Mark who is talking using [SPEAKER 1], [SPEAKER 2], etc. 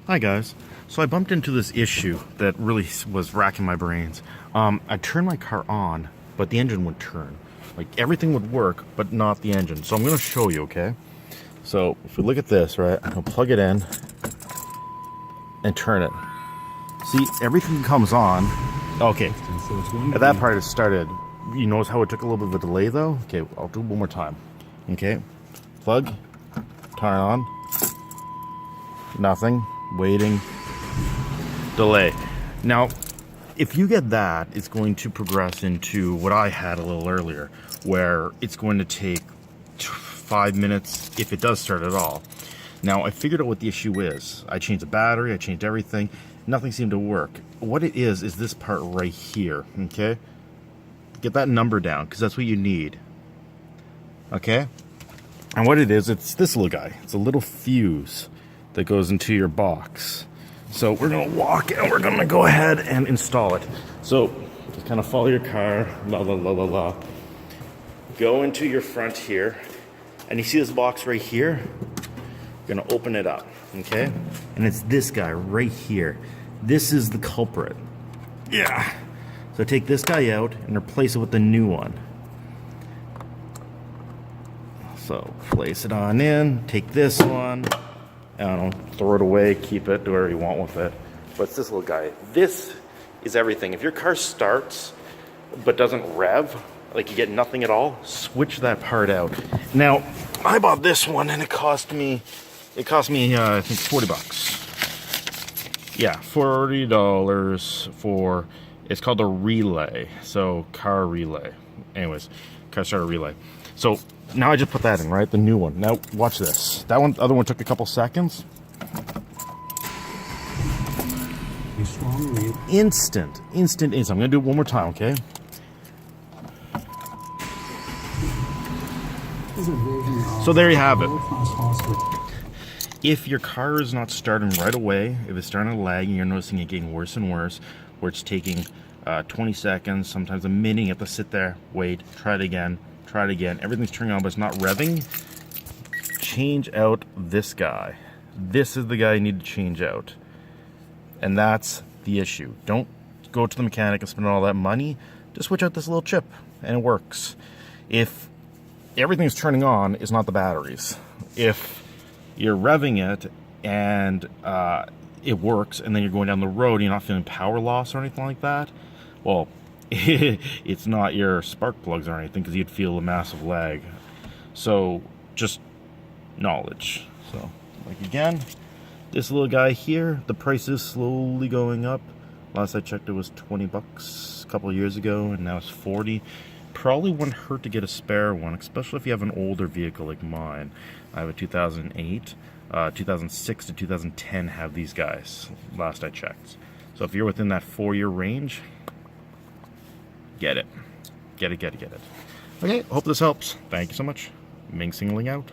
[SPEAKER 1] Hi guys. So I bumped into this issue that really was racking my brains. I turned my car on, but the engine would turn. Like everything would work, but not the engine. So I'm going to show you, okay? So if we look at this, right, I'll plug it in and turn it. See, everything comes on. Okay, at that part it started. You notice how it took a little bit of a delay though? Okay, I'll do it one more time. Okay, plug, turn on, nothing. Waiting, delay. Now, if you get that, it's going to progress into what I had a little earlier, where it's going to take 5 minutes if it does start at all. Now, I figured out what the issue is. I changed the battery, I changed everything. Nothing seemed to work. What it is this part right here, okay? Get that number down, because that's what you need. Okay? And what it is, it's this little guy. It's a little fuse that goes into your box. So we're gonna walk and we're gonna go ahead and install it. So just kind of follow your car, la la la la la. Go into your front here, and you see this box right here? You're gonna open it up, okay? And it's this guy right here. This is the culprit. Yeah. So take this guy out and replace it with the new one. So place it on in, take this one, I don't know, throw it away, keep it, do whatever you want with it. But it's this little guy. This is everything. If your car starts but doesn't rev, like you get nothing at all, switch that part out. Now, I bought this one and it cost me I think 40 bucks. Yeah, $40 for, it's called a relay. So car relay. Anyways, car starter relay. So now I just put that in, right? The new one. Now watch this. That one, other one took a couple seconds. Instant. I'm gonna do it one more time, okay? So there you have it. If your car is not starting right away, if it's starting to lag and you're noticing it getting worse and worse, where it's taking 20 seconds, sometimes a minute, you have to sit there, wait, try it again, everything's turning on but it's not revving, change out this guy. This is the guy you need to change out. And that's the issue. Don't go to the mechanic and spend all that money. Just switch out this little chip and it works. If everything's turning on, it's not the batteries. If you're revving it and it works and then you're going down the road and you're not feeling power loss or anything like that, well, it's not your spark plugs or anything, because you'd feel a massive lag. So just knowledge. So like again, this little guy here, the price is slowly going up. Last I checked it was 20 bucks a couple of years ago, and now it's 40. Probably wouldn't hurt to get a spare one, especially if you have an older vehicle like mine. I have a 2008, 2006 to 2010 have these guys, last I checked. So if you're within that 4-year range, get it. Get it. Okay, hope this helps. Thank you so much. Ming Singling out.